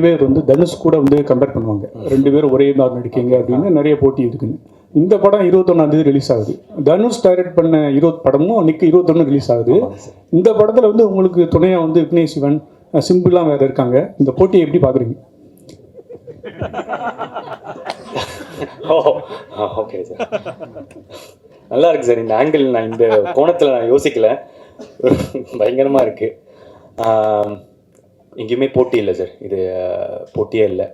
பேர் வந்து தனுஷ் கூட வந்து கம்பேர் பண்ணுவாங்க, 2 பேரும் ஒரே மாதிரி நடிக்கீங்க அப்படின்னு நிறைய போட்டி இருக்குன்னு. இந்த படம் 21ஆம் தேதி ரிலீஸ் ஆகுது. தனுஷ் டைரக்ட் பண்ண 20 படமும் அன்னைக்கு 21 ரிலீஸ் ஆகுது. இந்த படத்தில் வந்து உங்களுக்கு துணையாக வந்து விக்னேஷ் சிவன், சிம்பிளாக வேறு இருக்காங்க. இந்த போட்டியை எப்படி பார்க்குறீங்க? ஓகே சார், நல்லா இருக்கு சார். இந்த ஆங்கிள் நான் இந்த கோணத்தில் நான் யோசிக்கல, பயங்கரமாக இருக்குது. எங்கேயுமே போட்டி இல்லை சார், இது போட்டியே இல்லை.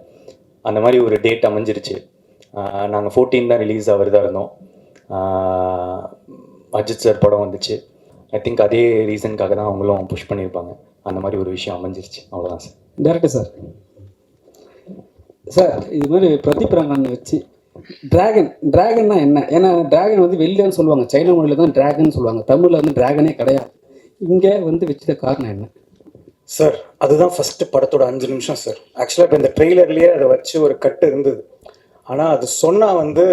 அந்த மாதிரி ஒரு டேட் அமைஞ்சிருச்சு. நாங்கள் 14 தான் ரிலீஸ் ஆகிறதா இருந்தோம். அஜித் சார் படம் வந்துச்சு. ஐ திங்க் அதே ரீசனுக்காக தான் அவங்களும் புஷ் பண்ணியிருப்பாங்க. அந்த மாதிரி ஒரு விஷயம் அமைஞ்சிருச்சு, அவ்வளோதான் சார். டேரக்டர் சார், சார் இது மாதிரி பிரதீப் ரங்கன் வச்சு டிராகன்னா என்ன? ஏன்னா டிராகன் வந்து வெளிலன்னு சொல்லுவாங்க, சைனா மொழியில் தான் டிராகன் சொல்லுவாங்க, தமிழில் வந்து டிராகனே கிடையாது. இங்கே வந்து வச்சத காரணம் என்ன சார்? அதுதான் ஃபஸ்ட்டு படத்தோட 5 நிமிஷம் சார். ஆக்சுவலாக இப்போ இந்த ட்ரெய்லர்லேயே அதை வச்சு ஒரு கட்டு இருந்தது. ஆனால் அது சொன்னால் வந்து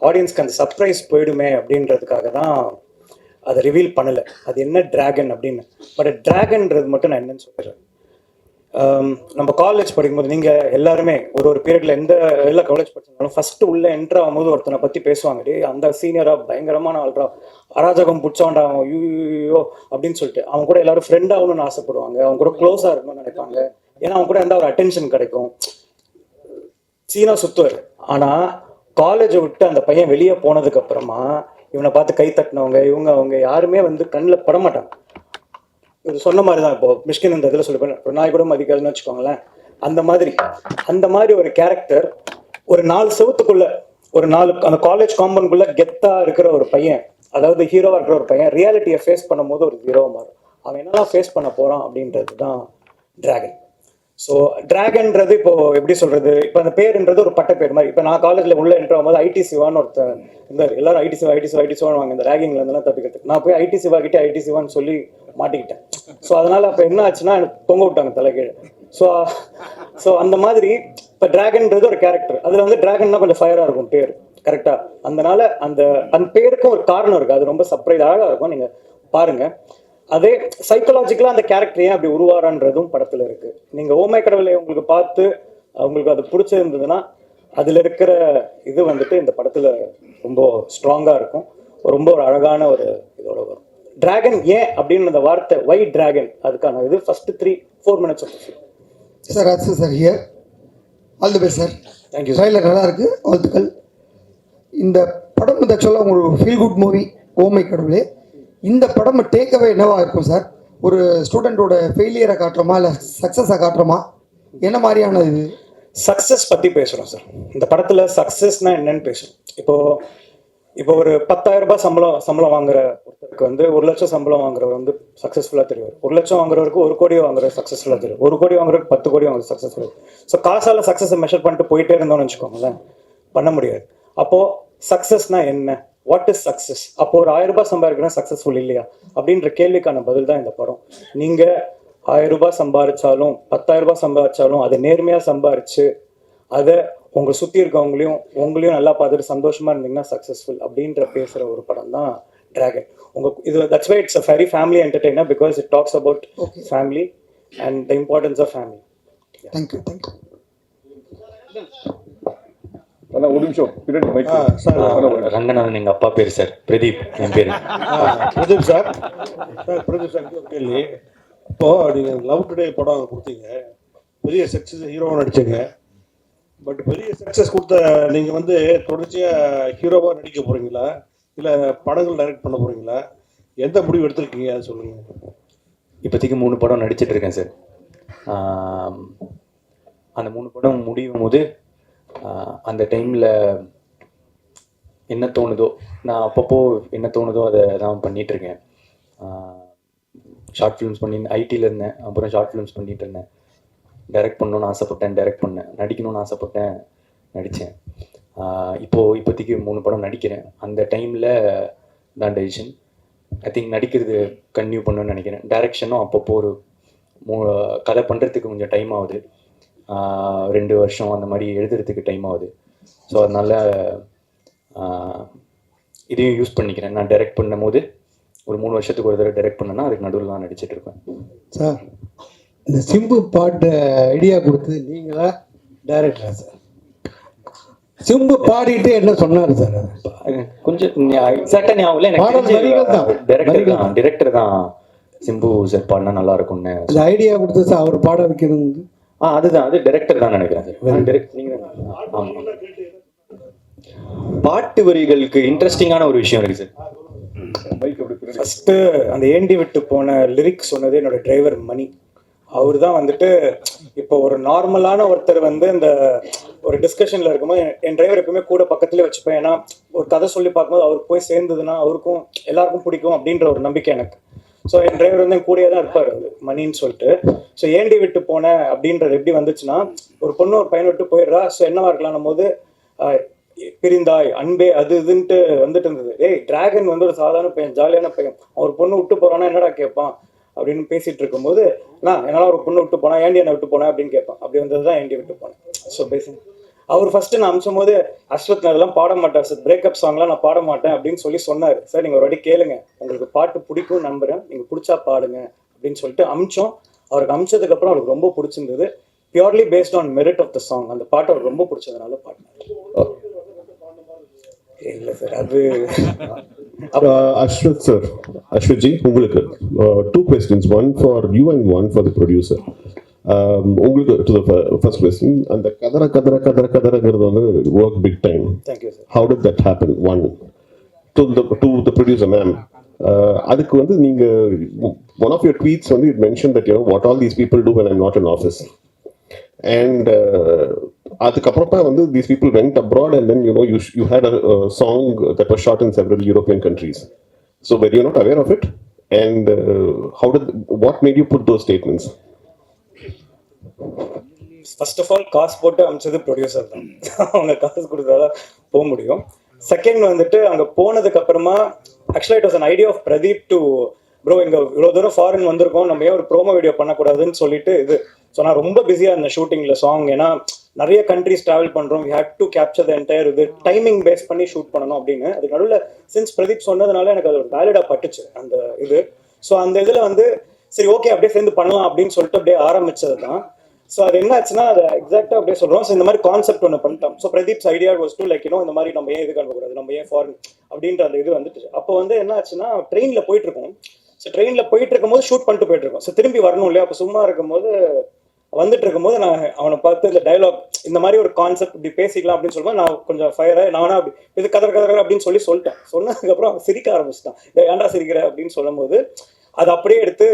ஆடியன்ஸ்க்கு அந்த சர்ப்ரைஸ் போயிடுமே அப்படின்றதுக்காக தான் அதை ரிவீல் பண்ணலை, அது என்ன டிராகன் அப்படின்னு. பட் டிராகன்றது மட்டும் நான் என்னன்னு சொல்கிறேன். நம்ம காலேஜ் படிக்கும்போது நீங்கள் எல்லாருமே ஒரு பீரியடில் எல்லா காலேஜ் படிச்சிருந்தாலும் ஃபஸ்ட்டு உள்ளே என்ட்ரு ஆகும்போது ஒருத்தனை பற்றி பேசுவாங்க, டே அந்த சீனியராக பயங்கரமான ஆள்ரா, அராஜகம் பிடிச்சவன்டா அவன், யூ அப்படின்னு சொல்லிட்டு அவங்க கூட எல்லாரும் ஃப்ரெண்ட் ஆகணும்னு ஆசைப்படுவாங்க, அவங்க கூட க்ளோஸாக இருக்கணும்னு நினைப்பாங்க. ஏன்னா அவங்க கூட இருந்தால் ஒரு அட்டென்ஷன் கிடைக்கும். சீனா சுத்துவார். ஆனால் காலேஜை விட்டு அந்த பையன் வெளியே போனதுக்கப்புறமா இவனை பார்த்து கை தட்டினவங்க அவங்க யாருமே வந்து கண்ணில் படமாட்டாங்க. இது சொன்ன மாதிரி தான். இப்போ மிஷ்கின் இந்த இதில் சொல்லி ஒரு நாய் கூட மதிக்காதுன்னு வச்சுக்கோங்களேன். அந்த மாதிரி ஒரு கேரக்டர் ஒரு 4 செவத்துக்குள்ள அந்த காலேஜ் காம்பவுண்டுக்குள்ள கெத்தா இருக்கிற ஒரு பையன், அதாவது ஹீரோவா இருக்கிற ஒரு பையன் ரியாலிட்டியை ஃபேஸ் பண்ணும்போது ஒரு ஹீரோவா மாறும். அவன் என்னெல்லாம் ஃபேஸ் பண்ண போறான் அப்படின்றது தான் டிராகன். ஸோ டிராகன்றது இப்போ எப்படி சொல்றது, இப்போ அந்த பேருன்றது ஒரு பட்ட பேர் மாதிரி. இப்போ நான் காலேஜில் உள்ள என்ட்ரு ஆகும்போது ஐடி சிவான்னு ஒருத்தர் இருந்தார். எல்லாரும் ஐடி சிவான்னு வாங்க, இந்த ரேகிங்ல இருந்தெல்லாம் தப்பிக்கிறதுக்கு. நான் போய் ஐடி சிவா கிட்டே ஐடி சிவான்னு சொல்லி மாட்டிக்கிட்டேன். ஸோ அதனால அப்போ என்ன ஆச்சுன்னா எனக்கு தொங்க விட்டாங்க தலைகீழ். ஸோ அந்த மாதிரி இப்போ டிராகன்றது ஒரு கேரக்டர். அதில் வந்து டிராகன்னா கொஞ்சம் ஃபயராக இருக்கும் பேர், கரெக்டாக. அதனால அந்த பேருக்கும் ஒரு காரணம் இருக்குது. அது ரொம்ப சர்ப்ரைஸ் அழகாக இருக்கும், நீங்கள் பாருங்கள். அதே சைக்கலாஜிக்கலாக அந்த கேரக்டர் ஏன் அப்படி உருவாரான்றதும் படத்தில் இருக்குது. நீங்கள் ஓமை கடவுளை உங்களுக்கு பார்த்து உங்களுக்கு அது பிடிச்சிருந்ததுன்னா அதில் இருக்கிற இது வந்துட்டு இந்த படத்தில் ரொம்ப ஸ்ட்ராங்காக இருக்கும். ரொம்ப ஒரு அழகான ஒரு இதோட வரும். டிராகன் ஏன் அப்படின்னு அந்த வார்த்தை, வை டிராகன், அதுக்கான இது ஃபர்ஸ்ட் 3-4 மினிட்ஸ் ஆஃப் சார். அது sir here all the best sir. Thank you. Trailer நல்லா இருக்குது, வாழ்த்துக்கள். இந்த படம் வந்து ஆக்சுவலாக உங்களுக்கு ஃபீல் குட் மூவி ஓமை கடவுளே. இந்த படம் டேக்அவே என்னவா இருக்கும் சார்? ஒரு ஸ்டூடெண்ட்டோட ஃபெயிலியரை காட்டுறோமா இல்லை சக்ஸஸை காட்டுறோமா? என்ன மாதிரியான இது? சக்ஸஸ் பற்றி பேசுகிறோம் சார் இந்த படத்தில். சக்ஸஸ்னால் என்னன்னு பேசுகிறோம். இப்போ ஒரு 10,000 ரூபாய் சம்பளம் வாங்குற ஒருத்தருக்கு வந்து 1 லட்சம் சம்பளம் வாங்குறவர் வந்து சக்ஸஸ்ஃபுல்லாக தெரியும். 1 லட்சம் வாங்குறவருக்கு 1 கோடி வாங்குற சக்ஸஸ்ஃபுல்லாக தெரியும். 1 கோடி வாங்குறதுக்கு 10 கோடி வாங்குற சக்ஸஸ்ஃபுல்லாக. ஸோ காசால் சக்ஸஸை மெஷர் பண்ணிட்டு போயிட்டே இருந்தோம்னு வச்சுக்கோங்களேன், பண்ண முடியாது. அப்போது சக்ஸஸ்னா என்ன, வாட் இஸ் சக்ஸஸ்? அப்போ ஒரு 1000 ரூபாய் சம்பாதிக்கணும் சக்ஸஸ்ஃபுல் இல்லையா அப்படின்ற கேள்விக்கான பதில் தான் இந்த படம். நீங்கள் 1000 ரூபாய் சம்பாதிச்சாலும் 10,000 ரூபாய் சம்பாதிச்சாலும் அதை நேர்மையாக சம்பாரிச்சு அதை உங்களை சுற்றி இருக்கவங்களையும் நல்லா பார்த்துட்டு சந்தோஷமாக இருந்தீங்கன்னா சக்ஸஸ்ஃபுல் அப்படின்ற பேசுகிற ஒரு படம் தான் டிராகன். இது that's why it's a very family entertainer, because it talks about family and the importance of family. Thank you. ஒரு நிமிஷம். ரங்கநாதன் எங்கள் அப்பா பேர் சார், பிரதீப் என் பேர். பிரதீப் சார். பிரதீப் சார் கேள்வி, இப்போது நீங்கள் லவ் டுடே படம் கொடுத்தீங்க, பெரிய சக்ஸஸ் ஹீரோவாக நடிச்சிங்க. பட் பெரிய சக்ஸஸ் கொடுத்த நீங்கள் வந்து தொடர்ச்சியாக ஹீரோவாக நடிக்க போகிறீங்களா இல்லை படங்கள் டைரக்ட் பண்ண போகிறீங்களா? எந்த முடிவு எடுத்திருக்கீங்க அதை சொல்லுங்கள். இப்போதைக்கு 3 படம் நடிச்சிட்டு இருக்கேன் சார். அந்த 3 படம் முடியும் போது அந்த டைமில் என்ன தோணுதோ, நான் அப்பப்போ என்ன தோணுதோ அதை தான் பண்ணிகிட்ருக்கேன். ஷார்ட் ஃபிலிம்ஸ் ஐடியில் இருந்தேன், அப்புறம் ஷார்ட் ஃபிலிம்ஸ் பண்ணிகிட்டு இருந்தேன். டைரக்ட் பண்ணணுன்னு ஆசைப்பட்டேன், டைரக்ட் பண்ணேன். நடிக்கணும்னு ஆசைப்பட்டேன், நடித்தேன். இப்போதைக்கு 3 படம் நடிக்கிறேன். அந்த டைமில் தான் டெசிஷன். ஐ திங்க் நடிக்கிறது கன்டினியூ பண்ணணும்னு நினைக்கிறேன். டைரக்ஷனும் அப்பப்போ ஒரு கதை பண்ணுறதுக்கு கொஞ்சம் டைம் ஆகுது, 2 வருஷம் அந்த மாதிரி எழுதுறதுக்கு டைம் ஆகுது. ஸோ அதனால் இதையும் யூஸ் பண்ணிக்கிறேன். நான் டைரக்ட் பண்ணும் போது ஒரு 3 வருஷத்துக்கு ஒரு தடவை டைரக்ட் பண்ணேன்னா அதுக்கு நடுவில் தான் நடிச்சிட்டு இருப்பேன். சார் இந்த சிம்பு பாட்டு ஐடியா கொடுத்தது நீங்களா டைரக்டரா சார்? சிம்பு பாடிட்டு என்ன சொன்னாரு சார்? கொஞ்சம் எக்ஸாக்டா ஞாபகம் இல்லை பாடல் வரிகள் தான். எனக்கு டிரெக்டர் தான் சிம்பு சார் பாடினா நல்லா இருக்கும்னு. இந்த ஐடியா கொடுத்தது சார், அவர் பாட வைக்கணும். அதுதான், அது டைரக்டர் தான் நினைக்கிறேன் சார். நீங்க ஆமா, பாட்டு வரிகளுக்கு இன்ட்ரெஸ்டிங்கான ஒரு விஷயம் இருக்கு சார். ஃபஸ்ட்டு அந்த ஏண்டி விட்டு போன லிரிக்ஸ் சொன்னது என்னோட டிரைவர் மணி. அவர் தான் வந்துட்டு இப்போ ஒரு நார்மலான ஒருத்தர் வந்து இந்த ஒரு டிஸ்கஷனில் இருக்கும்போது என் டிரைவர் எப்பவுமே கூட பக்கத்துலேயே வச்சுப்பேன். ஏன்னா ஒரு கதை சொல்லி பார்க்கும்போது அவருக்கு போய் சேர்ந்ததுன்னா அவருக்கும் எல்லாருக்கும் பிடிக்கும் அப்படின்ற ஒரு நம்பிக்கை எனக்கு. ஸோ என் டிரைவர் வந்து என் கூடயே தான் இருப்பார் அவர் மணின்னு சொல்லிட்டு. ஸோ ஏண்டி விட்டு போன அப்படின்றது எப்படி வந்துச்சுன்னா, ஒரு பொண்ணு ஒரு பையனை விட்டு போயிடுறா. ஸோ என்னவா இருக்கலாம் போது பிரிந்தாய் அன்பே அது இதுன்ட்டு வந்துட்டு இருந்தது. டிராகன் வந்து ஒரு சாதாரண பையன், ஜாலியான பையன், ஒரு பொண்ணு விட்டு போறான்னா என்னடா கேட்பான் அப்படின்னு பேசிட்டு இருக்கும்போது, என்னால ஒரு பொண்ணு விட்டு போனா ஏண்டி என்ன விட்டு போனேன் அப்படின்னு கேட்பான். அப்படி வந்ததுதான் ஏண்டி விட்டு போனேன். ஸோ பேசிங் அவர் ஃபர்ஸ்ட் நான் அமிச்சும் போது அஸ்வத் நான் இதெல்லாம் பாட மாட்டேன் சார், பிரேக்கப் சாங்லாம் நான் பாட மாட்டேன் அப்படின்னு சொல்லி சொன்னார். சார் நீங்கள் ஒரு வாட்டி கேளுங்க, உங்களுக்கு பாட்டு பிடிக்கும் நம்புறேன், நீங்கள் பிடிச்சா பாடுங்க அப்படின்னு சொல்லிட்டு அமிச்சோம். அவருக்கு அமிச்சதுக்கு அப்புறம் அவருக்கு ரொம்ப பிடிச்சிருந்தது. Purely based on merit of the song. அந்த பாட்டு அவருக்கு ரொம்ப பிடிச்சதுனால பாடினார். இல்லை சார், அது Ashwat sir, Ashwat ji, உங்களுக்கு two questions, one for you and one for the producer. உங்களுக்கு to the first question, அந்த கதறங்கிறது வந்து work big time. Thank you sir. How did that happen? One to the producer ma'am. அதுக்கு வந்து நீங்க one of your tweets வந்து it mentioned that what all these people do when I'm not in office. And அதுக்கப்புறமா வந்து these people went abroad and then you had a song that was shot in several European countries. So were you not aware of it? And what made you put those statements? First of all காசு போட்டு அமிச்சது producer தான். அவங்க காசு கொடுத்தாதான் போக முடியும். Second வந்துட்டு அங்கே போனதுக்கு அப்புறமா ஆக்சுவலாக it was an idea of Pradeep to bro இங்கே இவ்வளோ தூரம் ஃபாரின் வந்திருக்கோம், நம்ம ஏன் ஒரு ப்ரோமோ வீடியோ பண்ணக்கூடாதுன்னு சொல்லிட்டு இது. ஸோ நான் ரொம்ப பிஸியாக இருந்தேன் ஷூட்டிங்கில் சாங். ஏன்னா நிறைய கண்ட்ரிஸ் ட்ராவல் பண்ணுறோம், we had to capture the entire இது, டைமிங் பேஸ் பண்ணி ஷூட் பண்ணணும் அப்படின்னு. அதுக்கு நடுவில் சின்ஸ் பிரதீப் சொன்னதுனால எனக்கு அது ஒரு வேலிடாக பட்டுச்சு அந்த இது. ஸோ அந்த இதில் வந்து சரி ஓகே அப்படியே சேர்ந்து பண்ணலாம் அப்படின்னு சொல்லிட்டு அப்படியே ஆரம்பிச்சது தான். ஸோ அது என்ன ஆச்சுன்னா அதை எக்ஸாக்டாக அப்படியே சொல்கிறோம். ஸோ இந்த மாதிரி கான்செப்ட் ஒன்று பண்ணிட்டோம். So Pradeep's idea was to like இந்த மாதிரி நம்ம ஏன் இது பண்ணக்கூடாது, நம்ம ஏன் ஃபாரின் அப்படின்ற அந்த இது வந்துட்டு. அப்போ வந்து என்ன ஆச்சுன்னா ட்ரெயினில் போயிட்டு இருக்கோம். ஸோ ட்ரெயினில் போயிட்டு இருக்கும்போது ஷூட் பண்ணிட்டு போயிட்டு இருக்கோம். ஸோ திரும்பி வரணும் இல்லையா, அப்போ சும்மா இருக்கும்போது வந்துட்டு இருக்கும்போது நான் அவனை பார்த்து இந்த டைலாக் இந்த மாதிரி ஒரு கான்செப்ட் இப்படி பேசிக்கலாம் அப்படின்னு சொல்லும்போது நான் கொஞ்சம் ஃபயராக நானா அப்படி இது கதற அப்படின்னு சொல்லிட்டேன். சொன்னதுக்கப்புறம் அவன் சிரிக்க ஆரம்பிச்சிட்டான். ஏன்டா சிரிக்கிற அப்படின்னு சொல்லும் போது அது அப்படியே எடுத்து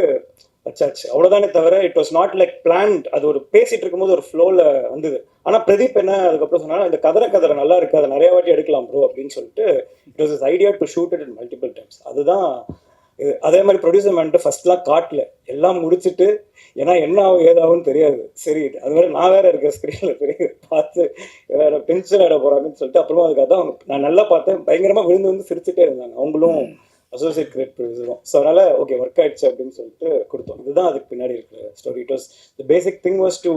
வச்சாச்சு, அவ்வளோதானே தவிர it was not like plant. அது ஒரு பேசிட்டு இருக்கும்போது ஒரு ஃப்ளோவில் வந்தது. ஆனால் பிரதீப் என்ன அதுக்கப்புறம் சொன்னாலும் இந்த கதற நல்லா இருக்கு, அதை நிறைய வாட்டி எடுக்கலாம் ப்ரோ அப்படின்னு சொல்லிட்டு it was is idea to shoot it in multiple times. அதுதான் இது. அதே மாதிரி ப்ரொடியூசர் மேன்ட்டு ஃபர்ஸ்ட்லாம் காட்டல, எல்லாம் முடிச்சுட்டு ஏன்னா என்ன ஆகும் ஏதாகும்னு தெரியாது. சரி அது மாதிரி நான் வேற இருக்கேன் ஸ்க்ரீனில் தெரியுது, பார்த்து வேற பென்சில் ஆட போகிறாங்கன்னு சொல்லிட்டு அப்புறமா அதுக்காக தான் நான் நல்லா பார்த்தேன். பயங்கரமாக விழுந்து சிரிச்சுட்டே இருந்தாங்க அவங்களும், அசோசியேட் கிரியேட் ப்ரொடியூசரும். ஸோ அதனால ஓகே ஒர்க் ஆயிடுச்சு அப்படின்னு சொல்லிட்டு கொடுத்தோம். இதுதான் அதுக்கு பின்னாடி இருக்கிற story. It was the basic thing was to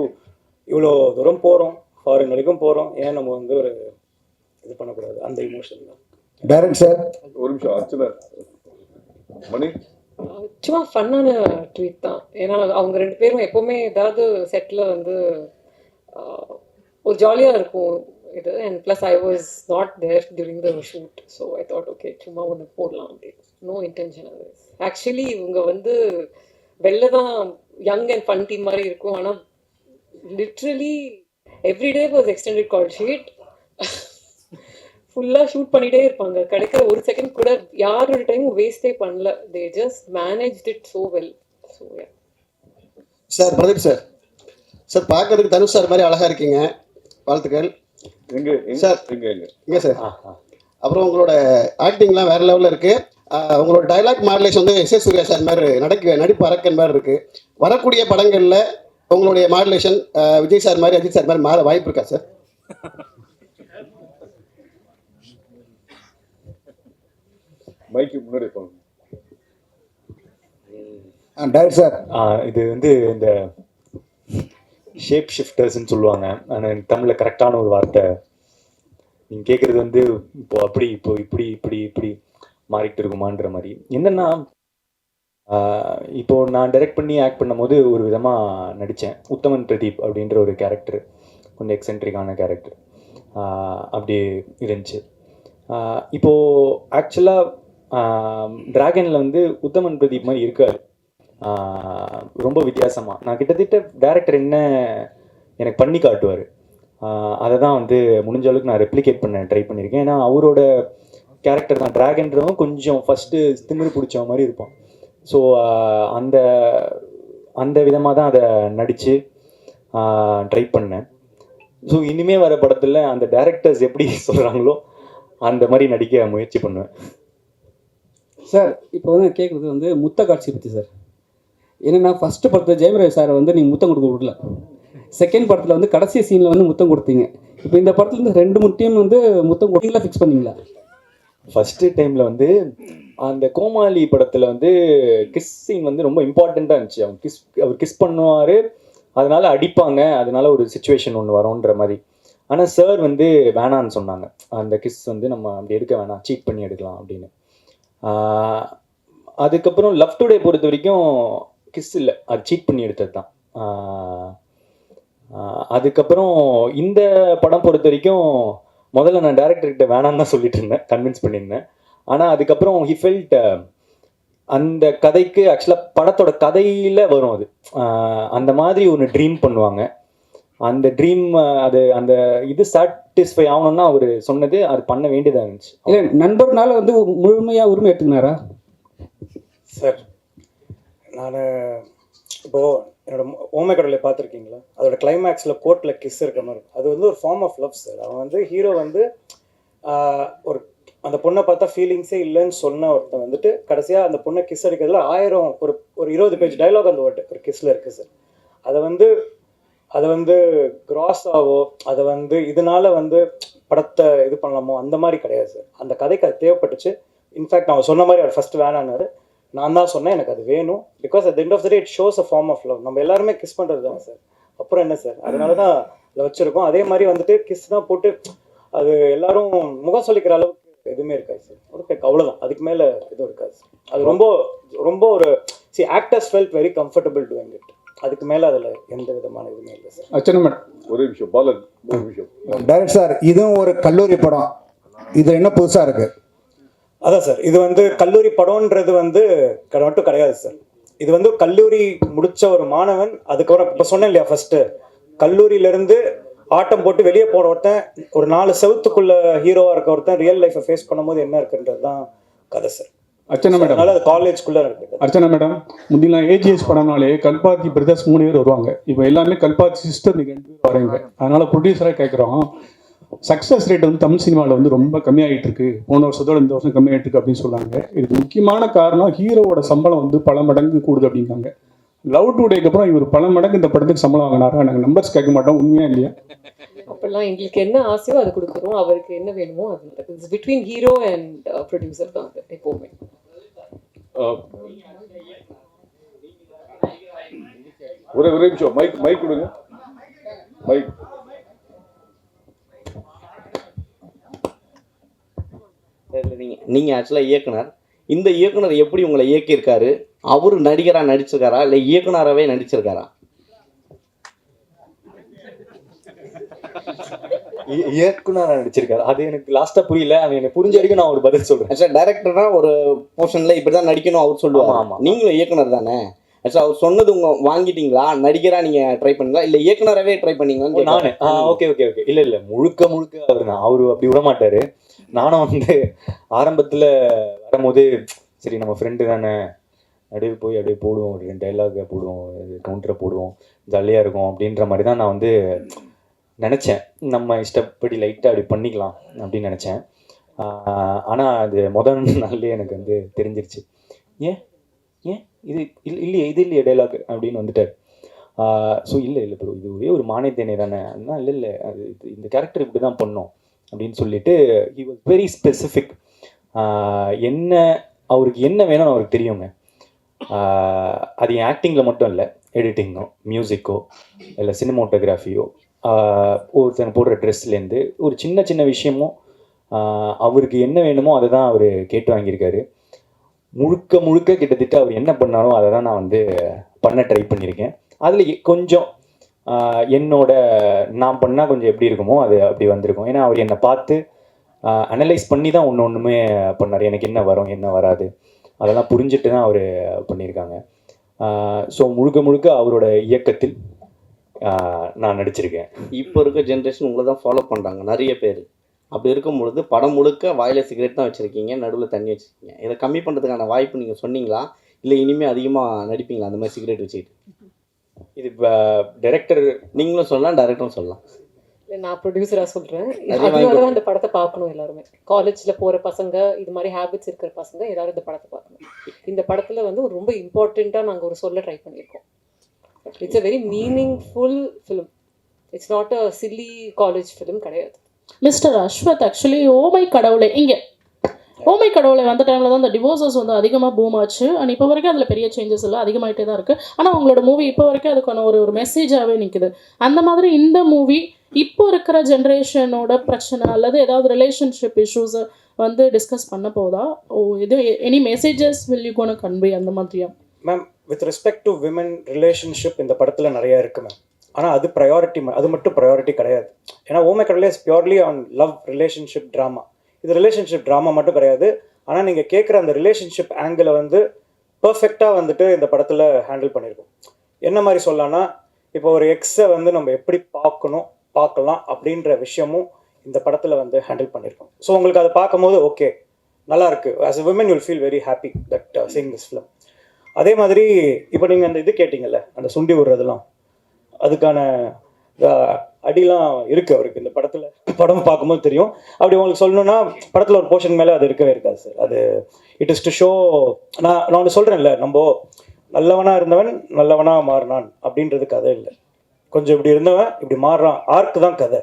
இவ்வளோ தூரம் போகிறோம், ஃபாரின் வரைக்கும் போகிறோம், ஏன் நம்ம வந்து ஒரு இது பண்ணக்கூடாது, அந்த இமோஷன் தான். டைரக்ட் சார் ஒரு நிமிஷம் அர்ச்சனா மணி சும்மா ஃபன்னான ட்வீட் தான். ஏன்னா அவங்க ரெண்டு பேரும் எப்போவுமே ஏதாவது செட்டில் வந்து ஒரு ஜாலியாக இருக்கும் இது. And plus I was not there during the shoot. So I thought okay சும்மா ஒன்று போடலாம் அப்படின்னு. நோ இன்டென்ஷன் அது. ஆக்சுவலி இவங்க வந்து வெளில தான் யங் அண்ட் ஃபன் டீம் மாதிரி இருக்கும். ஆனால் literally everyday was extended call sheet. ஃபுல்லாக ஷூட் பண்ணிகிட்டே இருப்பாங்க. கிடைக்கிற ஒரு செகண்ட் கூட யாரோட டைமும் வேஸ்டே பண்ணல. They just managed it so well. So sir Pradeep sir, sir பார்க்கறதுக்கு தனுஷ் சார் மாதிரி அழகாக இருக்கீங்க, வாழ்த்துக்கள் சார். இங்கே சார், அப்புறம் உங்களோட ஆக்டிங்லாம் வேறு லெவலில் இருக்குது. உங்களோட டைலாக் மாடுலேஷன் வந்து எஸ் சூர்யா சார் மாதிரி நடிப்பு அரக்கன் மாதிரி இருக்குது. வரக்கூடிய படங்களில் உங்களுடைய மாடுலேஷன் விஜய் சார் மாதிரி அஜித் சார் மாதிரி மாற வாய்ப்பு இருக்கா சார்? மைக்கு முன்னாடி போங்க. டைரக்ட் சார் இது வந்து இந்த ஷேப் ஷிஃப்டர்ஸ்ன்னு சொல்லுவாங்க. ஆனால் தமிழில் கரெக்டான ஒரு வார்த்தை நீங்கள் கேட்குறது வந்து இப்போ அப்படி இப்போ இப்படி இப்படி இப்படி மாறிட்டு இருக்குமான்ற மாதிரி. என்னென்னா இப்போது நான் டைரக்ட் பண்ணி ஆக்ட் பண்ணும்போது ஒரு விதமாக நடித்தேன். உத்தமன் பிரதீப் அப்படின்ற ஒரு கேரக்டர், கொஞ்சம் எக்ஸென்ட்ரிக்கான கேரக்டர் அப்படி இருந்துச்சு. இப்போது ஆக்சுவலாக டிராகனில் வந்து உத்தமன் பிரதீப் மாதிரி இருக்காது, ரொம்ப வித்தியாசமாக. நான் கிட்டத்தட்ட டேரக்டர் என்ன எனக்கு பண்ணி காட்டுவார், அதை தான் வந்து முடிஞ்ச அளவுக்கு நான் ரெப்ளிகேட் பண்ண ட்ரை பண்ணியிருக்கேன். ஏன்னா அவரோட கேரக்டர் தான் டிராகன்றவன் கொஞ்சம் ஃபஸ்ட்டு திமிரு பிடிச்ச மாதிரி இருப்பான். ஸோ அந்த அந்த விதமாக தான் அதை நடித்து ட்ரை பண்ணேன். ஸோ இனிமேல் வர படத்தில் அந்த டேரக்டர்ஸ் எப்படி சொல்கிறாங்களோ அந்த மாதிரி நடிக்க முயற்சி பண்ணுவேன். சார் இப்போ வந்து கேட்குறது வந்து முத்த காட்சி பற்றி சார். என்னென்னா ஃபஸ்ட்டு படத்தில் ஜெயமரவி சாரை வந்து நீங்கள் முத்தம் கொடுக்க விடல, செகண்ட் படத்தில் வந்து கடைசி சீனில் வந்து முத்தம் கொடுத்தீங்க. இப்போ இந்த படத்தில் வந்து 2-3 டீம் வந்து முத்தம் கொடுத்தீங்களா, ஃபிக்ஸ் பண்ணீங்களா? ஃபஸ்ட்டு டைமில் வந்து அந்த கோமாளி படத்தில் வந்து கிஸ் சீன் வந்து ரொம்ப இம்பார்ட்டண்ட்டாக இருந்துச்சு. அவர் கிஸ் பண்ணுவார், அதனால் அடிப்பாங்க, அதனால ஒரு சுச்சுவேஷன் ஒன்று வரும்ன்ற மாதிரி. ஆனால் சார் வந்து வேணான்னு சொன்னாங்க, அந்த கிஸ் வந்து நம்ம அப்படி எடுக்க வேணாம், சீட் பண்ணி எடுக்கலாம் அப்படின்னு. அதுக்கப்புறம் லவ் டுடே பொறுத்த வரைக்கும் கிஸ் இல்லை, அது சீட் பண்ணி எடுத்தது தான். அதுக்கப்புறம் இந்த படம் பொறுத்த வரைக்கும் முதல்ல நான் டேரக்டர்கிட்ட வேணான்னு தான் சொல்லிட்டு இருந்தேன், கன்வின்ஸ் பண்ணியிருந்தேன். ஆனால் அதுக்கப்புறம் ஹி ஃபெல்ட் அந்த கதைக்கு ஆக்சுவலாக படத்தோட கதையில் வரும் அது, அந்த மாதிரி ஒன்று ட்ரீம் பண்ணுவாங்க. அந்த ட்ரீம் அது அந்த இது சாட்டிஸ்ஃபை ஆகணும்னா அவர் சொன்னது அது பண்ண வேண்டியதாக இருந்துச்சு. இல்லை நண்பர்னால வந்து முழுமையாக உரிமை எடுத்துக்கினாரா சார்? நான் இப்போது என்னோட ஓமை கடலை பார்த்துருக்கீங்களா? அதோட கிளைமேக்ஸில் கோர்ட்டில் கிஸ் இருக்க மாதிரி, அது வந்து ஒரு ஃபார்ம் ஆஃப் லவ் சார். அவன் வந்து ஹீரோ வந்து ஒரு அந்த பொண்ணை பார்த்தா ஃபீலிங்ஸே இல்லைன்னு சொன்ன ஒருத்தன் வந்துட்டு கடைசியாக அந்த பொண்ணை கிஸ் அடிக்கிறதுல 1000 ஒரு 20 பேஜ் டைலாக் அந்த ஒரு கிஸ்ஸில் இருக்குது சார். அதை வந்து கிராஸாவோ அதை வந்து இதனால வந்து படத்தை இது பண்ணலாமோ அந்த மாதிரி கிடையாது சார். அந்த கதைக்கு அது தேவைப்பட்டுச்சு. இன்ஃபேக்ட் நான் சொன்ன மாதிரி அவர் ஃபஸ்ட்டு வேணான்னாரு, நான் தான் சொன்னேன் எனக்கு அது வேணும். Because at end of the day it shows a form of love. நம்ம எல்லாருமே கிஸ் பண்ணுறது தானே சார், அப்புறம் என்ன சார்? அதனால தான் அதை வச்சுருக்கோம். அதே மாதிரி வந்துட்டு கிஸ் தான் போட்டு அது எல்லாரும் முகம் சொல்லிக்கிற அளவுக்கு எதுவுமே இருக்காது சார். ஒரு அவ்வளோதான், அதுக்கு மேலே எதுவும் இருக்காது சார். அது ரொம்ப ரொம்ப ஒரு actors felt very comfortable doing it. அதுக்கு மேலே அதில் எந்த விதமான இதுவுமே இல்லை சார். அச்சனை மேடம் ஒரு நிமிஷம் பாலன், ஒரு நிமிஷம். டைரக்ட் சார், இதுவும் ஒரு கல்லூரி படம், இது என்ன புதுசாக இருக்குது? அதான் சார், இது வந்து கல்லூரி படம்ன்றது வந்து மட்டும் கிடையாது சார். இது வந்து கல்லூரி முடித்த ஒரு மாணவன், அதுக்கப்புறம் இப்போ சொன்னேன் இல்லையா, ஃபஸ்ட்டு கல்லூரியிலேருந்து ஆட்டம் போட்டு வெளியே போன ஒருத்தன், ஒரு 4 செவத்துக்குள்ள ஹீரோவாக இருக்க ஒருத்தன் ரியல் லைஃப்பை ஃபேஸ் பண்ணும்போது என்ன இருக்குன்றது தான் கதை சார். அர்ச்சனா மேடம், அதனால அது காலேஜ்குள்ளே இருக்குது. அர்ச்சனா மேடம், முந்திலாம் ஏஜிஎஸ் படம்னாலே கல்பாத்தி பிரதர்ஸ் 3 பேர் வருவாங்க. இப்போ எல்லாமே கல்பாத்தி சிஸ்டர் 2 பேர் வரீங்க. அதனால ப்ரொடியூசராக கேட்குறோம், சக்ஸஸ் ரேட் வந்து தமிழ் சினிமாவில் வந்து ரொம்ப கம்மியாகிட்டு இருக்கு, போன வருஷத்தோட இந்த வருஷம் கம்மியாகிட்டு இருக்கு அப்படின்னு சொல்கிறாங்க. இதுக்கு முக்கியமான காரணம் ஹீரோவோட சம்பளம் வந்து பல மடங்கு கூடுது அப்படிங்காங்க. லவ் டுடேக்கு அப்புறம் இவர் பல மடங்கு இந்த படத்துக்கு சம்பளம் வாங்கினாரா? நாங்கள் நம்பர்ஸ் கேட்க மாட்டோம், உண்மையா இல்லையா? அப்பெல்லாம் எங்களுக்கு என்ன ஆசையோ அது கொடுக்குறோம், அவருக்கு என்ன வேணுமோ அது. It's between hero and producer தான் அது எப்போவுமே. ஒரு நிமிஷம், மைக் கொடுங்க, மைக். நீங்கள் ஆக்சுவலாக இயக்குனர், இந்த இயக்குனர் எப்படி உங்களை இயக்கியிருக்காரு? அவர் நடிகராக நடிச்சிருக்காரா இல்லை இயக்குனராகவே நடிச்சிருக்காரா? இயக்குனர் நடிச்சிருக்காரு, அது எனக்கு லாஸ்ட்டாக புரியல. அது எனக்கு புரிஞ்ச வரைக்கும் நான் ஒரு பதில் சொல்கிறேன். ஆக்சுவலாக டைரக்டர்னா ஒரு போர்ஷனில் இப்படி தான் நடிக்கணும் அவர் சொல்லுவாங்க. ஆமாம், நீங்களும் இயக்குனர் தானே? ஆக்சுவலாக அவர் சொன்னது வாங்கிட்டீங்களா? நடிகராக நீங்கள் ட்ரை பண்ணீங்களா இல்லை இயக்குனராகவே ட்ரை பண்ணீங்களான்னு? நான் ஓகே இல்லை முழுக்க அவர் தான், அவர் அப்படி விட மாட்டார். நானும் வந்து ஆரம்பத்தில் வரும்போது சரி நம்ம ஃப்ரெண்டு தானே, அப்படியே போய் அப்படியே போடுவோம், ஒரு 2 டைலாக போடுவோம், கவுண்டரை போடுவோம், ஜாலியாக இருக்கும் அப்படின்ற மாதிரி தான் நான் வந்து நினச்சேன். நம்ம இஷ்டப்படி லைட்டாக அப்படி பண்ணிக்கலாம் அப்படின்னு நினச்சேன். ஆனால் அது முதல் நாள்லேயே எனக்கு வந்து தெரிஞ்சிருச்சு. ஏன் இல்லையே டைலாக் அப்படின்னு வந்துட்டார். ஸோ இல்லை ப்ரோ, இது ஒரே ஒரு மானியத்தேனே தானே, அதனால் இல்லை அது இந்த கேரக்டர் இப்படி தான் பண்ணோம் அப்படின்னு சொல்லிட்டு ஹி வாஸ் வெரி ஸ்பெசிஃபிக். என்ன அவருக்கு என்ன வேணும்னு அவருக்கு தெரியுங்க. அது என் ஆக்டிங்கில் மட்டும் இல்லை, எடிட்டிங்கோ, மியூசிக்கோ, இல்லை சினிமோட்டோகிராஃபியோ, ஒருத்தன் போடுற ட்ரெஸ்லேருந்து ஒரு சின்ன விஷயமோ அவருக்கு என்ன வேணுமோ அதை தான் அவர் கேட்டு வாங்கியிருக்காரு. முழுக்க முழுக்க கிட்டத்தட்ட அவர் என்ன பண்ணாலும் அதை தான் நான் வந்து பண்ண ட்ரை பண்ணியிருக்கேன். அதில் கொஞ்சம் என்னோட நான் பண்ணால் கொஞ்சம் எப்படி இருக்குமோ அது அப்படி வந்திருக்கும். ஏன்னா அவர் என்னை பார்த்து அனலைஸ் பண்ணி தான் ஒன்றுமே பண்ணார். எனக்கு என்ன வரும் என்ன வராது அதெல்லாம் புரிஞ்சுட்டு தான் அவர் பண்ணியிருக்காங்க. ஸோ முழுக்க முழுக்க அவரோட இயக்கத்தில் நான் நடிச்சிருக்கேன். இப்போ இருக்க ஜென்ரேஷன் உங்களை தான் ஃபாலோ பண்ணுறாங்க நிறைய பேர். அப்படி இருக்கும் பொழுது படம் முழுக்க வாயில சிகரெட் தான் வச்சுருக்கீங்க, நடுவில் தண்ணி வச்சுருக்கீங்க. இதை கம்மி பண்ணுறதுக்கான வாய்ப்பு நீங்கள் சொன்னீங்களா, இல்லை இனிமேல் அதிகமாக நடிப்பீங்களா அந்த மாதிரி சிகரெட் வச்சுக்கிட்டு? இது டைரக்டர் நீங்களும் சொல்லலாம், டைரக்டரும் சொல்லலாம். இல்லை நான் ப்ரொடியூசராக சொல்கிறேன். நிறைய அதனால தான் இந்த படத்தை பார்க்கணும் எல்லாருமே. காலேஜில் போகிற பசங்க, இது மாதிரி ஹேபிட்ஸ் இருக்கிற பசங்க எல்லாரும் இந்த படத்தை பார்க்கணும். இந்த படத்தில் வந்து ஒரு ரொம்ப இம்பார்ட்டண்ட்டாக நாங்கள் ஒரு சொல்ல ட்ரை பண்ணியிருக்கோம். It's a very meaningful film. It's not a chilli college film கிடையாது. மிஸ்டர் அஸ்வத் ஆக்சுவலி ஓமை கடவுளே இங்கே ஓமை கடவுளை வந்த டைமில் தான் இந்த டிவோர்ஸஸ் வந்து அதிகமாக பூம் ஆச்சு. அண்ட் இப்போ வரைக்கும் அதில் பெரிய சேஞ்சஸ் இல்லை, அதிகமாகிட்டே தான் இருக்குது. ஆனால் அவங்களோட மூவி இப்போ வரைக்கும் அதுக்கான ஒரு மெசேஜாகவே நிற்குது. அந்த மாதிரி இந்த மூவி இப்போ இருக்கிற ஜென்ரேஷனோட பிரச்சனை அல்லது ஏதாவது ரிலேஷன்ஷிப் இஷ்யூஸை வந்து டிஸ்கஸ் பண்ண போதா? இது any messages will you gonna convey அந்த மாதிரியா? Ma'am, with respect to women relationship இந்த படத்தில் நிறையா இருக்குது மேம். ஆனால் அது ப்ரையாரிட்டி, அது மட்டும் ப்ரையாரிட்டி கிடையாது. ஏன்னா ஓமை கடவுளே is purely on love relationship drama. இது ரிலேஷன்ஷிப் ட்ராமா மட்டும் கிடையாது. ஆனால் நீங்கள் கேட்குற அந்த ரிலேஷன்ஷிப் ஆங்கிளை வந்து பர்ஃபெக்டாக வந்துட்டு இந்த படத்தில் ஹேண்டில் பண்ணியிருக்கோம். என்ன மாதிரி சொல்லலாம்னா, இப்போ ஒரு எக்ஸை வந்து நம்ம எப்படி பார்க்கலாம் அப்படின்ற விஷயமும் இந்த படத்தில் வந்து ஹேண்டில் பண்ணியிருக்கோம். ஸோ உங்களுக்கு அதை பார்க்கும்போது ஓகே நல்லா இருக்குது. As a women you'll feel very happy that seeing this film. அதே மாதிரி இப்போ நீங்கள் அந்த இது கேட்டிங்கல்ல, அந்த சுண்டி விடுறதுலாம், அதுக்கான அடிலாம் இருக்குது அவருக்கு இந்த படத்தில். படம் பார்க்கும்போது தெரியும். அப்படி உங்களுக்கு சொல்லணும்னா படத்தில் ஒரு போர்ஷன் மேலே அது இருக்கவே இருக்காது சார். அது இட் இஸ் டு ஷோ. நான் ஒன்று சொல்கிறேன்ல, நம்ம நல்லவனாக இருந்தவன் நல்லவனாக மாறினான் அப்படின்றது கதை இல்லை. கொஞ்சம் இப்படி இருந்தவன் இப்படி மாறுறான், ஆர்க்கு தான் கதை.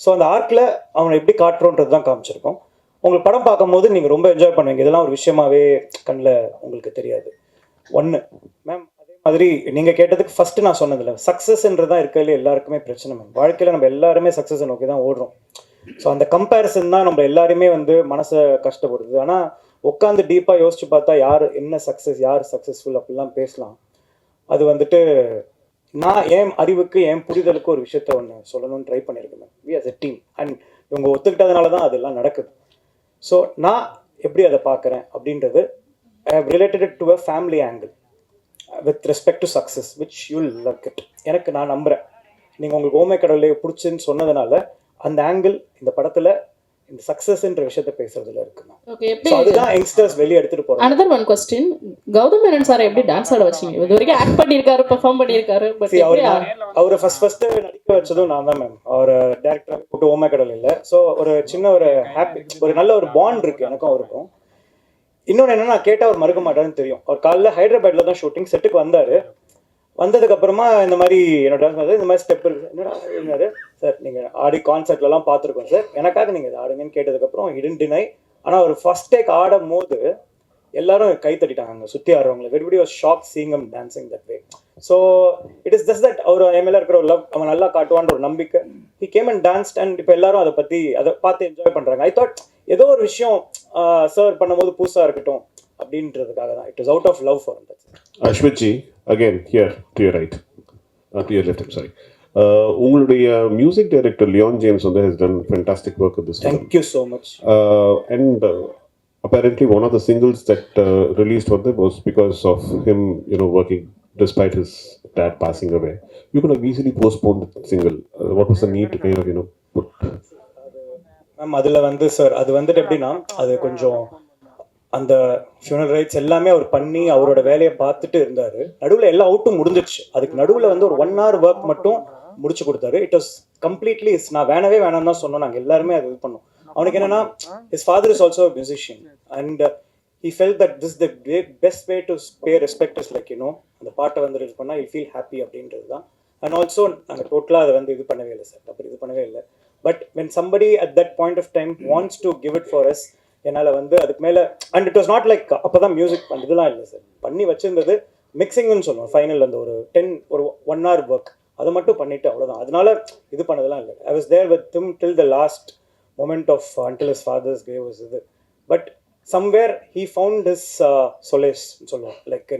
ஸோ அந்த ஆர்க்கில் அவனை எப்படி காட்டுறோன்றது தான் காமிச்சிருக்கோம். உங்களுக்கு படம் பார்க்கும்போது நீங்கள் ரொம்ப என்ஜாய் பண்ணுவீங்க. இதெல்லாம் ஒரு விஷயமாவே கண்ணில் உங்களுக்கு தெரியாது. ஒன்று மேம், அதே மாதிரி நீங்கள் கேட்டதுக்கு ஃபஸ்ட்டு நான் சொன்னதில்ல, சக்ஸஸ்ன்றது தான் இருக்கிறதுல எல்லாருக்குமே பிரச்சனை மேம். வாழ்க்கையில் நம்ம எல்லாருமே சக்ஸஸை நோக்கி தான் ஓடுறோம். ஸோ அந்த கம்பேரிசன் தான் நம்ம எல்லாருமே வந்து மனசை கஷ்டப்படுது. ஆனால் உட்காந்து டீப்பாக யோசிச்சு பார்த்தா யார் என்ன சக்ஸஸ், யார் சக்ஸஸ்ஃபுல் அப்படிலாம் பேசலாம். அது வந்துட்டு நான் என் அறிவுக்கு என் புரிதலுக்கு ஒரு விஷயத்த ஒன்று சொல்லணும்னு ட்ரை பண்ணியிருக்கேன் ma'am. We as a team and இவங்க ஒத்துக்கிட்டதுனால தான் அதெல்லாம் நடக்குது. ஸோ நான் எப்படி அதை பார்க்குறேன் அப்படின்றது I have related to a family angle with respect to success which you'll like it. எனக்கு நான் நம்புகிறேன் நீங்கள் உங்களுக்கு ஓமை கடவுளை பிடிச்சுன்னு சொன்னதுனால அந்த ஆங்கிள் இந்த படத்தில் இந்த சக்ஸஸ்ன்ற விஷயத்த பேசுறதுல இருக்குங்க. ஓகே, எப்படி அதுதான் யங்ஸ்டர்ஸ் வெளியே எடுத்துட்டு போறாங்க. another one question, Gautham Menon sir எப்படி டான்ஸ் ஆட வச்சீங்க? இது வரைக்கும் ஆக்ட் பண்ணியிருக்காரு, பெர்ஃபார்ம் பண்ணியிருக்காரு, பட் அவரை ஃபர்ஸ்ட் நடிக்க வச்சதும் நான் தான் மேம். அவர் டேரக்டர் போட்டு ஓமை கடவுள் இல்லை. ஸோ ஒரு சின்ன ஒரு ஹாப்பி, ஒரு நல்ல ஒரு பாண்ட் இருக்கு எனக்கும் அவருக்கும். இன்னொன்று என்னன்னா, கேட்டால் அவர் மறுக்க மாட்டாருன்னு தெரியும். அவர் காலைல ஹைதராபாத்ல தான் ஷூட்டிங் செட்டுக்கு வந்தார். வந்ததுக்கப்புறமா இந்த மாதிரி என்னோட டான்ஸ் இந்த மாதிரி ஸ்டெப் இருக்குது, என்னடா இருந்தாரு சார் நீங்கள் ஆடி கான்சர்ட்லலாம் பார்த்துருக்கோம் சார், எனக்காக நீங்கள் இதை ஆடுங்கன்னு கேட்டதுக்கப்புறம் இடன் டினை. ஆனால் அவர் ஃபர்ஸ்ட் டேக் ஆடும் போது எல்லாரும் கை தட்டிட்டாங்க, சுற்றி ஆடுறவங்களை. Everybody was shock seeing him dancing that way. So it is just that அவர் என் மேலே இருக்கிற ஒரு லவ், அவன் நல்லா காட்டுவான்ற ஒரு நம்பிக்கை. He came and danced and இப்போ எல்லாரும் அதை பார்த்து என்ஜாய் பண்ணுறாங்க. ஐ தாட் ஏதோ ஒரு விஷயம் சார் பண்ணும்போது புதுசாக இருக்கட்டும் அப்படின்றதுக்காக தான். It is out of love for that. Ashwitji, again here to your right, to your left, I'm sorry. உங்களுடைய மியூசிக் டைரக்டர் லியோன் ஜேம்ஸ் வந்து has done fantastic work with this film. Thank you so much. And apparently one of the singles that released was because of him, working despite his dad passing away. You could have easily postponed the single. What was the need to kind of put? Ma'am அதில் வந்து sir அது வந்துட்டு எப்படின்னா, அது கொஞ்சம் அந்த funeral rights எல்லாமே அவர் பண்ணி அவரோட வேலையை பார்த்துட்டு இருந்தார். நடுவில் எல்லா அவுட்டும் முடிஞ்சிடுச்சு. அதுக்கு நடுவில் வந்து ஒரு 1 hour ஒர்க் மட்டும் முடிச்சு கொடுத்தாரு. இட் வாஸ் கம்ப்ளீட்லி நான் வேணாம்னு தான் சொன்னோம். நாங்கள் எல்லாருமே அது இது பண்ணோம். அவனுக்கு என்னன்னா, his father is also musician and he felt that this is the best way to pay respect is like அந்த பாட்டை வந்து இது பண்ணால் he feel happy அப்படின்றது தான். அண்ட் ஆல்சோ நாங்கள் டோட்டலாக அதை வந்து இது பண்ணவே இல்லை சார், அப்படி இது பண்ணவே இல்லை. But when somebody at that point of time wants to give it for us, என்னால் வந்து அதுக்கு மேலே and it was not like அப்போ தான் மியூசிக் பண்ணுறதுலாம் இல்லை சார். பண்ணி வச்சிருந்தது மிக்சிங்னு சொல்லுவோம். ஃபைனல் அந்த ஒரு 1 hour ஒர்க் அதை மட்டும் பண்ணிவிட்டு அவ்வளோதான். அதனால இது பண்ணதெல்லாம் இல்லை. I was there with him till the last moment of until his father's grave was இது. But somewhere he found his solace சொல்லுவோம் லைக்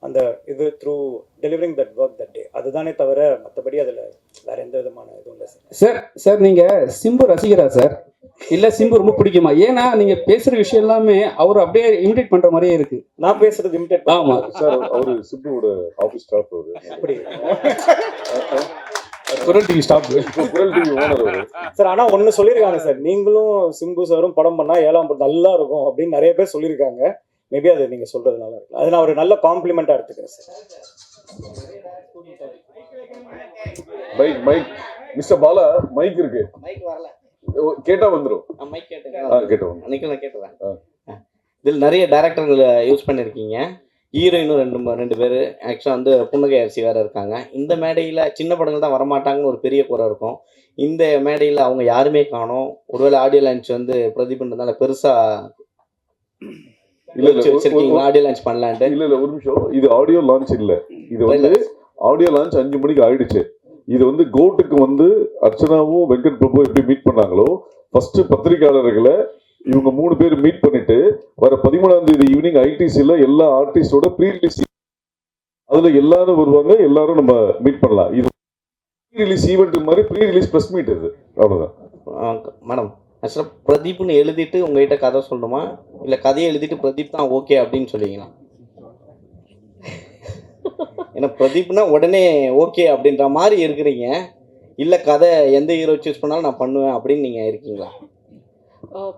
அந்த இது through delivering that work that day. அதுதானே தவிர மற்றபடி அதில் வேற எந்த விதமான இதுவும் இல்லை சார். சார் நீங்கள் சிம்பு ரசிகரா சார், இல்லை சிம்பு ரொம்ப பிடிக்குமா? ஏன்னா நீங்கள் பேசுகிற விஷயம் எல்லாமே அவர் அப்படியே இமிடேட் பண்ணுற மாதிரியே இருக்கு. நான் பேசுறது இமிடேட் ஆமாம் சார், அவரு சிம்புவோட ஆஃபீஸ் ஸ்டாஃப் அவரு. அப்படி குரல் டிவி ஸ்டாப். குரல் டிவி ஓனர் அவரு. சார் ஆனால் ஒன்று சொல்லியிருக்காங்க சார், நீங்களும் சிம்பு சாரும் படம் பண்ணால் 7ஆம் படம் நல்லா இருக்கும் அப்படின்னு நிறைய பேர் சொல்லியிருக்காங்க. மேபி அது நீங்கள் சொல்கிறது நல்லா இருக்கும். அது நான் ஒரு நல்ல காம்ப்ளிமெண்ட்டாக எடுத்துக்கிறேன் சார். Mic mic mister Bala mic இருக்கு, கேட்டா வந்துடும். மைக் கேட்டோம் அன்னைக்கு நான் கேட்டுறேன். இதில் நிறைய டேரக்டர்கள் யூஸ் பண்ணியிருக்கீங்க, ஹீரோயினும் ரெண்டு பேர் ஆக்சுவலாக வந்து புன்னகை அரிசி வேறு இருக்காங்க. இந்த மேடையில் சின்ன படங்கள் தான் வரமாட்டாங்கன்னு ஒரு பெரிய குறை இருக்கும். இந்த மேடையில் அவங்க யாருமே காணோம். ஒருவேளை ஆடியோ லான்ச் வந்து பிரதீப்ன்றதால பெருசாக வச்சிருக்கீங்களா ஆடியோ லான்ச் பண்ணலான்ட்டு? இல்ல ஒரு நிமிஷம், இது ஆடியோ லான்ச் இல்ல, இது வந்து ஆடியோ லான்ச் 5 மணிக்கு ஆயிடுச்சு. இது வந்து கோட்டுக்கு வந்து அர்ச்சனாவும் வெங்கட் பிரபு எப்படி மீட் பண்ணாங்களோ, ஃபர்ஸ்ட் பத்திரிகையாளர்களை இவங்க 3 பேர் மீட் பண்ணிட்டு வர 13ஆம் தேதி ஈவினிங் ஐடிசில எல்லா ஆர்டிஸ்டோட ப்ரீ ரிலீஸ், அதுல எல்லாரும் வருவாங்க, எல்லாரும் நம்ம மீட் பண்ணலாம். இது ப்ரீ ரிலீஸ் ஈவெண்ட் மாதிரி ப்ரீ ரிலீஸ் பிரஸ் மீட் இது, அவ்வளவுதான். மேடம் ஆக்சுவலாக பிரதீப்னு எழுதிட்டு உங்ககிட்ட கதை சொல்லணுமா, இல்லை கதையை எழுதிட்டு பிரதீப் தான் ஓகே அப்படின்னு சொல்லுவீங்களா? ஏன்னா பிரதீப்னா உடனே ஓகே அப்படின்ற மாதிரி இருக்கிறீங்க, இல்லை கதை எந்த ஹீரோ சூஸ் பண்ணாலும் நான் பண்ணுவேன் அப்படின்னு நீங்கள் இருக்கீங்களா?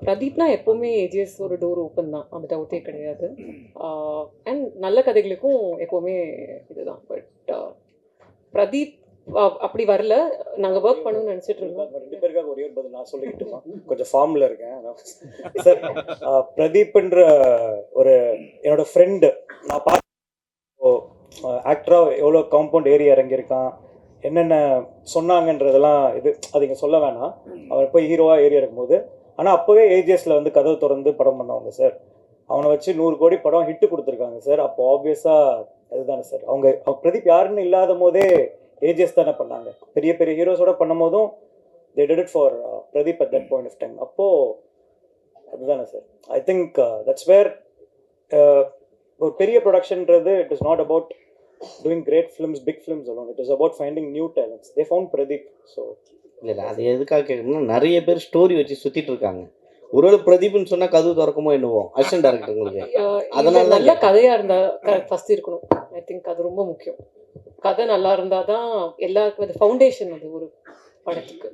பிரதீப்னா எப்போவுமே ஏஜிஎஸ் ஒரு டோர் ஓப்பன் தான், அந்த டவுட்டே கிடையாது. அண்ட் நல்ல கதைகளுக்கும் எப்போவுமே இதுதான். பட் பிரதீப் அப்படி வரல, நாங்கள் ஒர்க் பண்ணணும்னு நினச்சிட்டு இருக்கோம். 2 பேருக்காக ஒரே ஒரு பதில் நான் சொல்லிக்கிட்டுமா, கொஞ்சம் ஃபார்மில் இருக்கேன் சார். பிரதீப்ன்ற ஒரு என்னோட ஃப்ரெண்டு நான் பார்த்து ஆக்டராக எவ்வளோ காம்பவுண்ட் ஏறி இறங்கியிருக்கான், என்னென்ன சொன்னாங்கன்றதெல்லாம் அது இங்கே சொல்ல வேணாம். அவர் போய் ஹீரோவாக ஏறி இறக்கும்போது, ஆனால் அப்போவே ஏஜிஎஸில் வந்து கதவு திறந்து படம் பண்ணவங்க சார். அவனை வச்சு 100 கோடி படம் ஹிட்டு கொடுத்துருக்காங்க சார். அப்போ ஆப்வியஸாக அதுதானே சார். அவங்க பிரதீப் யாருன்னு இல்லாத போதே ஏஜிஎஸ் தானே பண்ணாங்க. பெரிய பெரிய ஹீரோஸோட பண்ணும் போதும் they did it for Pradeep at that point of time. அப்போது அதுதானே sir. I think that's where ஒரு பெரிய ப்ரொடக்ஷன்றது it is not about doing great films, big films alone. It is about finding new talents. They found Pradeep. So இல்லை அது எதுக்காக கேட்கணும்னா, நிறைய பேர் ஸ்டோரி வச்சு சுற்றிட்டு இருக்காங்க. ஒருவேளை பிரதீப்னு சொன்னால் கதவு திறக்குமோ என்னவோ அசிஸ்டன்ட் டேரக்டர்களுக்கு. அதனால நல்ல கதையாக இருந்தால் ஃபஸ்ட் இருக்கணும். ஐ திங்க் அது ரொம்ப முக்கியம். கதை நல்லா இருந்தால் தான் எல்லாருக்கும் அது ஃபவுண்டேஷன், அது ஒரு படத்துக்கு.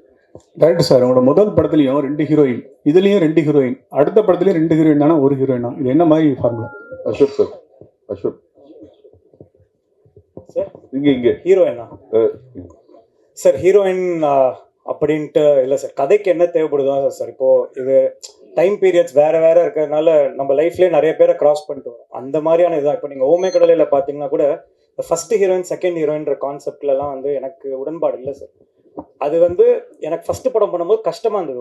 டைரக்டர் சார், உங்களோட முதல் படத்துலையும் 2 ஹீரோயின், இதுலேயும் 2 ஹீரோயின், அடுத்த படத்துலையும் 2 ஹீரோயின் தானே, ஒரு ஹீரோயினா? இது என்ன மாதிரி formula? Ashok sir, Ashok sir இங்கே ஹீரோயினா சார்? ஹீரோயின் அப்படின்ட்டு இல்லை சார். கதைக்கு என்ன தேவைப்படுதோ சார். இப்போது இது டைம் பீரியட்ஸ் வேறு வேறு இருக்கிறதுனால நம்ம லைஃப்லேயே நிறைய பேரை கிராஸ் பண்ணிட்டு வரோம். அந்த மாதிரியான இதுதான். இப்போ நீங்கள் ஓமை கடலையில் பார்த்தீங்கன்னா கூட ஃபஸ்ட்டு ஹீரோயின் செகண்ட் ஹீரோயின்ற கான்செப்ட்லலாம் வந்து எனக்கு உடன்பாடு இல்லை சார். அது வந்து எனக்கு ஃபஸ்ட்டு படம் பண்ணும்போது கஷ்டமாக இருந்தது.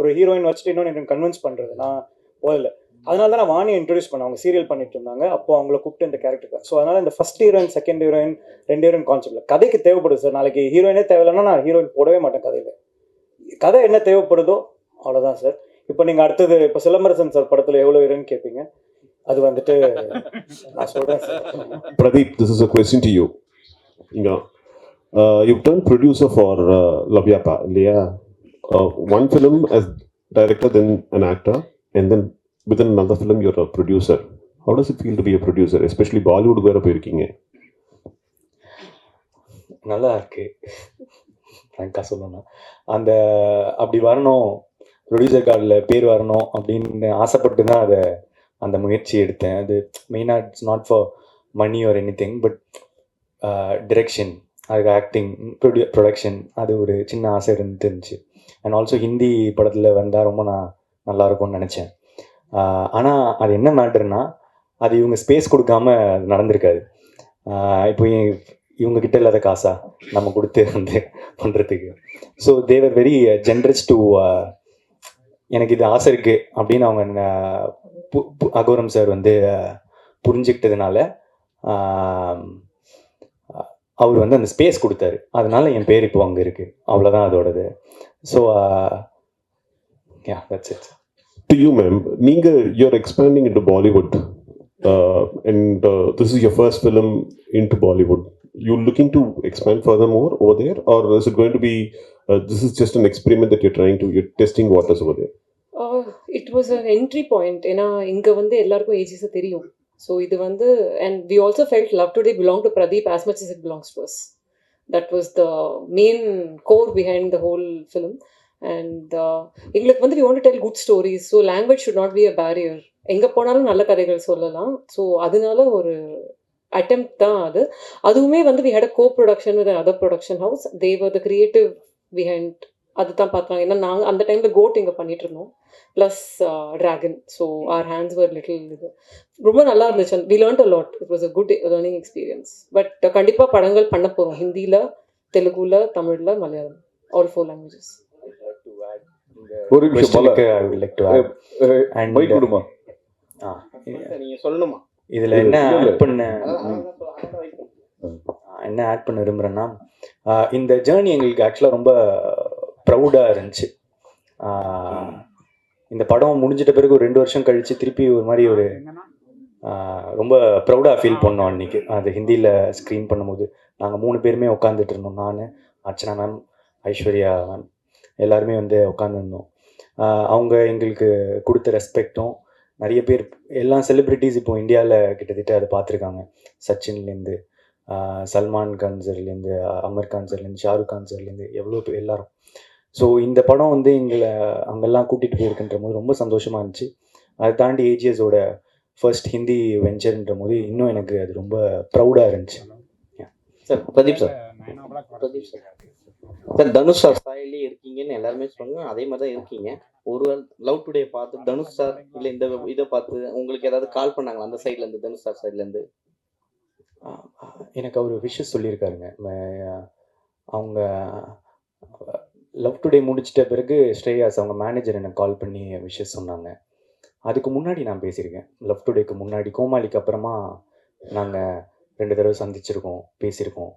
ஒரு ஹீரோயின் வச்சுட்டு இன்னொன்று கன்வின்ஸ் பண்ணுறது நான் போதில்லை. அதனால தான் நான் வாணியை இன்ட்ரடியூஸ் பண்ணேன். அவங்க சீரியல் பண்ணிட்டு இருந்தாங்க, அப்போ அவங்கள கூப்பிட்டு இந்த கேரக்டருக்கு. ஸோ அதனால் இந்த first heroine second heroine 2 heroine கான்செப்டில் கதைக்கு தேவைப்படுது சார். நாளைக்கு ஹீரோயினே தேவையில்லைன்னா நான் ஹீரோயின் போடவே மாட்டேன் கதையில். கதை என்ன தேவைப்படுதோ அவ்வளோதான் சார். இப்போ நீங்கள் அடுத்தது இப்போ சிலம்பரசன் சார் படத்தில் எவ்வளோ ஹீரோயின் கேட்பீங்க, அது வந்துட்டு நான் சொல்கிறேன் sir. Pradeep, this is a question to you. You've done producer for Lavyapa, இல்லையா? One film as director, then an actor, and then within another film you're a producer. How does it feel to be a producer, especially Bollywood வேற போயிருக்கீங்க? நல்லா இருக்கு ஃப்ராங்காக சொல்லணும்னா. அந்த அப்படி வரணும், producer கார்டில் பேர் வரணும் அப்படின்னு ஆசைப்பட்டு தான் அந்த முயற்சி எடுத்தேன். அது மெயினாக it's not for money or anything, but direction, அதுக்கு ஆக்டிங், ப்ரொடக்ஷன், அது ஒரு சின்ன ஆசை இருந்துச்சு. அண்ட் ஆல்சோ ஹிந்தி படத்தில் வந்தால் ரொம்ப நல்லா இருக்கும்னு நினச்சேன். ஆனால் அது என்ன மேட்டர்னா, அது இவங்க ஸ்பேஸ் கொடுக்காம நடந்திருக்காது. இப்போ இவங்கக்கிட்ட இல்லாத காசா நம்ம கொடுத்து வந்து பண்ணுறதுக்கு. So they were very generous to எனக்கு இது ஆசை இருக்குது அப்படின்னு அவங்க அகோரம் சார் வந்து புரிஞ்சுக்கிட்டதுனால அவர் வந்து அந்த ஸ்பேஸ் கொடுத்தாரு. அதனால என் பேர் இப்போ அங்கே இருக்குது, அவ்வளோதான் அதோடது. So yeah, that's it. to you, ma'am, you're expanding into Bollywood, and this is your first film into Bollywood. You looking to expand furthermore over there, or is it going to be this is just an experiment that you're testing waters over there? It was an entry point. ஏன்னா இங்கே வந்து எல்லாருக்கும் ஏஜிஸை தெரியும். So இது வந்து and we also felt Love Today belong to Pradeep as much as it belongs to us. That was the main core behind the whole film. And எங்களுக்கு வந்து we want to tell good stories. So language should not be a barrier. எங்கே போனாலும் நல்ல கதைகள் சொல்லலாம். So அதனால ஒரு attempt தான் அது. அதுவுமே வந்து we had a co-production with another production house. They were the creative behind. அதுதான் பார்த்தாங்க. ஏன்னா நாங்கள் அந்த டைமில் கோட் இங்கே பண்ணிட்டு இருந்தோம் plus Dragon. So our hands were little இது ரொம்ப நல்லா இருந்துச்சு. We learnt a lot. It was a good learning experience. But கண்டிப்பாக படங்கள் பண்ண போகிறோம் ஹிந்தியில், தெலுங்குல, தமிழில், மலையாளம், ஆல் 4 லாங்குவேஜஸ். ஒரு நிமிஷம் I would like to add. And mic கொடுமா. நீங்கள் சொல்லணுமா? இதில் என்ன ஆட் பண்ண விரும்புகிறேன்னா, இந்த ஜேர்னி எங்களுக்கு ஆக்சுவலாக ரொம்ப ப்ரௌடாக இருந்துச்சு. இந்த படம் முடிஞ்சிட்ட பிறகு ஒரு 2 வருஷம் கழித்து திருப்பி ஒரு மாதிரி ஒரு ரொம்ப ப்ரௌடாக ஃபீல் பண்ணோம் அன்றைக்கி. அது ஹிந்தியில் ஸ்க்ரீன் பண்ணும்போது நாங்கள் 3 பேருமே உட்காந்துட்டு இருந்தோம். நான், அர்ச்சனா மேம், ஐஸ்வர்யா மேம் எல்லாருமே வந்து உட்காந்துருந்தோம். அவங்க எங்களுக்கு கொடுத்த ரெஸ்பெக்டும், நிறைய பேர் எல்லா செலிப்ரிட்டிஸ் இப்போ இந்தியாவில் கிட்டத்தட்ட அதை பார்த்துருக்காங்க. சச்சின்லேருந்து சல்மான் கான் சார்லேருந்து அமர் கான் சார்லேருந்து ஷாருக் கான் சார்லேருந்து எவ்வளோ பேர் எல்லாரும். ஸோ இந்த படம் வந்து எங்களை அங்கெல்லாம் கூட்டிகிட்டு போயிருக்குன்ற போது ரொம்ப சந்தோஷமாக இருந்துச்சு. அதை தாண்டி ஏஜிஎஸோட ஃபர்ஸ்ட் ஹிந்தி வெஞ்சர்ன்ற போது இன்னும் எனக்கு அது ரொம்ப ப்ரௌடாக இருந்துச்சு. Sir Pradeep sir sir Dhanush sir ஸ்டைலே இருக்கீங்கன்னு எல்லாருமே சொல்லுவாங்க. அதே மாதிரி தான் இருக்கீங்க. ஒரு லவ் டுடே பார்த்து தனுஷ் சார் இல்லை இந்த இதை பார்த்து உங்களுக்கு ஏதாவது கால் பண்ணாங்களா அந்த சைட்லேருந்து, தனுஷ் சார் சைட்லேருந்து? எனக்கு அவர் விஷஸ் சொல்லியிருக்காருங்க. அவங்க லவ் டுடே முடிச்சிட்ட பிறகு ஸ்ரேயாஸ் அவங்க மேனேஜர் எனக்கு கால் பண்ணி விஷஸ் சொன்னாங்க. அதுக்கு முன்னாடி நான் பேசியிருக்கேன். லவ் டுடேக்கு முன்னாடி கோமாளிக்கு அப்புறமா நாங்கள் 2 தடவை சந்திச்சிருக்கோம், பேசியிருக்கோம்.